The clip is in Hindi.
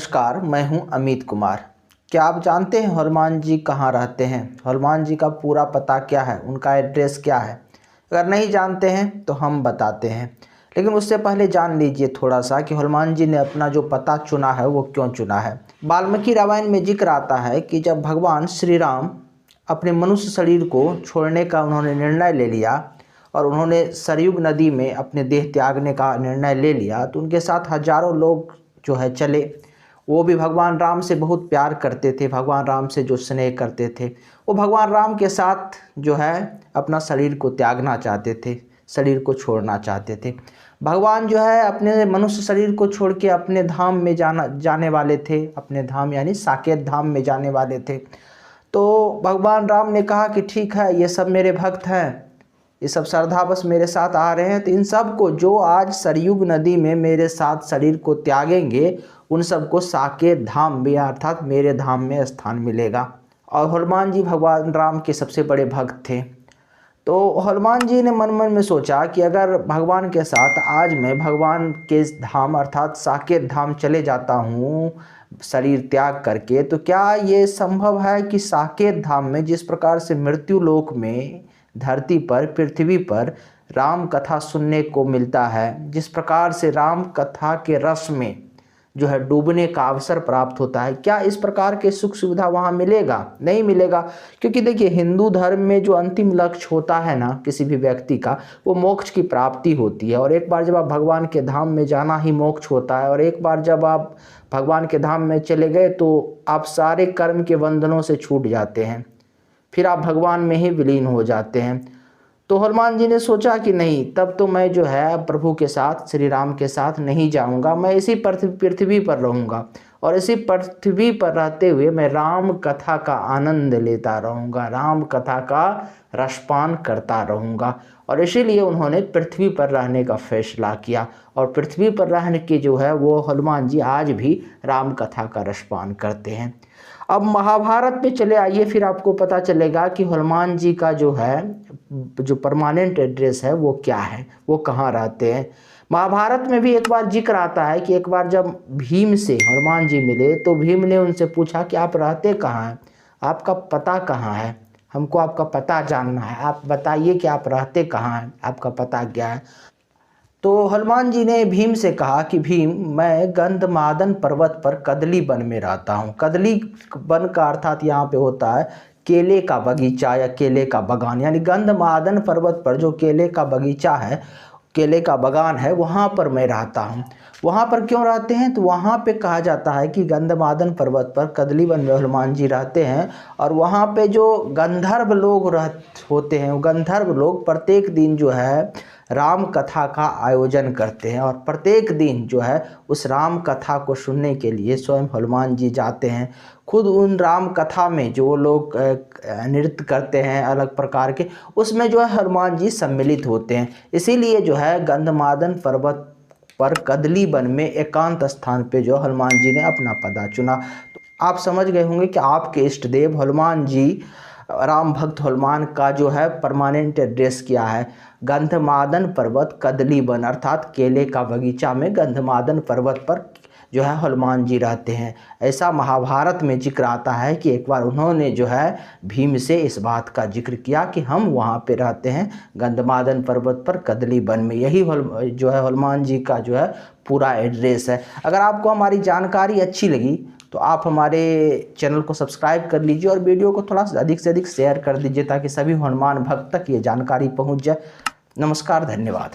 नमस्कार, मैं हूं अमित कुमार। क्या आप जानते हैं हनुमान जी कहाँ रहते हैं? हनुमान जी का पूरा पता क्या है, उनका एड्रेस क्या है? अगर नहीं जानते हैं तो हम बताते हैं, लेकिन उससे पहले जान लीजिए थोड़ा सा कि हनुमान जी ने अपना जो पता चुना है वो क्यों चुना है। वाल्मीकि रामायण में जिक्र आता है कि जब भगवान श्री राम अपने मनुष्य शरीर को छोड़ने का उन्होंने निर्णय ले लिया और उन्होंने सरयुग नदी में अपने देह त्यागने का निर्णय ले लिया, तो उनके साथ हजारों लोग जो है चले। वो भी भगवान राम से बहुत प्यार करते थे, भगवान राम से जो स्नेह करते थे, वो भगवान राम के साथ जो है अपना शरीर को त्यागना चाहते थे, शरीर को छोड़ना चाहते थे। भगवान जो है अपने मनुष्य शरीर को छोड़ के अपने धाम में जाने वाले थे, अपने धाम यानी साकेत धाम में जाने वाले थे। तो भगवान राम ने कहा कि ठीक है, ये सब मेरे भक्त हैं, ये सब श्रद्धावश मेरे साथ आ रहे हैं, तो इन सब को जो आज सरयुग नदी में मेरे साथ शरीर को त्यागेंगे उन सबको साकेत धाम में अर्थात मेरे धाम में स्थान मिलेगा। और हनुमान जी भगवान राम के सबसे बड़े भक्त थे। तो हनुमान जी ने मन मन में सोचा कि अगर भगवान के साथ आज मैं भगवान के धाम अर्थात साकेत धाम चले जाता हूँ शरीर त्याग करके, तो क्या ये संभव है कि साकेत धाम में जिस प्रकार से मृत्यु लोक में धरती पर पृथ्वी पर राम कथा सुनने को मिलता है, जिस प्रकार से राम कथा के रस में जो है डूबने का अवसर प्राप्त होता है, क्या इस प्रकार के सुख सुविधा वहाँ मिलेगा? नहीं मिलेगा। क्योंकि देखिए, हिंदू धर्म में जो अंतिम लक्ष्य होता है ना किसी भी व्यक्ति का, वो मोक्ष की प्राप्ति होती है। और एक बार जब आप भगवान के धाम में जाना ही मोक्ष होता है, और एक बार जब आप भगवान के धाम में चले गए तो आप सारे कर्म के बंधनों से छूट जाते हैं, फिर आप भगवान में ही विलीन हो जाते हैं। तो हनुमान जी ने सोचा कि नहीं, तब तो मैं जो है प्रभु के साथ श्री राम के साथ नहीं जाऊंगा, मैं इसी पृथ्वी पर रहूंगा और इसी पृथ्वी पर रहते हुए मैं राम कथा का आनंद लेता रहूंगा, राम कथा का रसपान करता रहूंगा। और इसीलिए उन्होंने पृथ्वी पर रहने का फैसला किया, और पृथ्वी पर रहने के जो है वो हनुमान जी आज भी राम कथा का रसपान करते हैं। अब महाभारत पे चले आइए, फिर आपको पता चलेगा कि हनुमान जी का जो है जो परमानेंट एड्रेस है वो क्या है, वो कहाँ रहते हैं। महाभारत में भी एक बार जिक्र आता है कि एक बार जब भीम से हनुमान जी मिले तो भीम ने उनसे पूछा कि आप रहते कहाँ हैं, आपका पता कहाँ है, हमको आपका पता जानना है, आप बताइए कि आप रहते कहाँ हैं, आपका पता क्या है। तो हनुमान जी ने भीम से कहा कि भीम, मैं गंधमादन पर्वत पर कदली वन में रहता हूँ। कदली वन का अर्थात यहाँ पे होता है केले का बगीचा या केले का बगान, यानी गंधमादन पर्वत पर जो केले का बगीचा है, केले का बगान है, वहाँ पर मैं रहता हूँ। वहाँ पर क्यों रहते हैं? तो वहाँ पे कहा जाता है कि गंधमादन पर्वत पर कदली वन में हनुमान जी रहते हैं, और वहाँ पे जो गंधर्व लोग होते हैं, वो गंधर्व लोग प्रत्येक दिन जो है राम कथा का आयोजन करते हैं, और प्रत्येक दिन जो है उस राम कथा को सुनने के लिए स्वयं हनुमान जी जाते हैं। खुद उन राम कथा में जो लोग नृत्य करते हैं अलग प्रकार के, उसमें जो है हनुमान जी सम्मिलित होते हैं। इसीलिए जो है गंधमादन पर्वत पर कदली वन में एकांत स्थान पे जो हनुमान जी ने अपना पदा चुना। तो आप समझ गए होंगे कि आपके इष्ट देव हनुमान जी, राम भक्त हनुमान का जो है परमानेंट एड्रेस क्या है। गंधमादन पर्वत कदली वन अर्थात केले का बगीचा में गंधमादन पर्वत पर जो है हनुमान जी रहते हैं। ऐसा महाभारत में जिक्र आता है कि एक बार उन्होंने जो है भीम से इस बात का जिक्र किया कि हम वहाँ पे रहते हैं गंधमादन पर्वत पर कदली वन में। यही जो है हनुमान जी का जो है पूरा एड्रेस है। अगर आपको हमारी जानकारी अच्छी लगी तो आप हमारे चैनल को सब्सक्राइब कर लीजिए और वीडियो को थोड़ा अधिक से अधिक शेयर कर दीजिए, ताकि सभी हनुमान भक्त तक ये जानकारी पहुंच जाए। नमस्कार, धन्यवाद।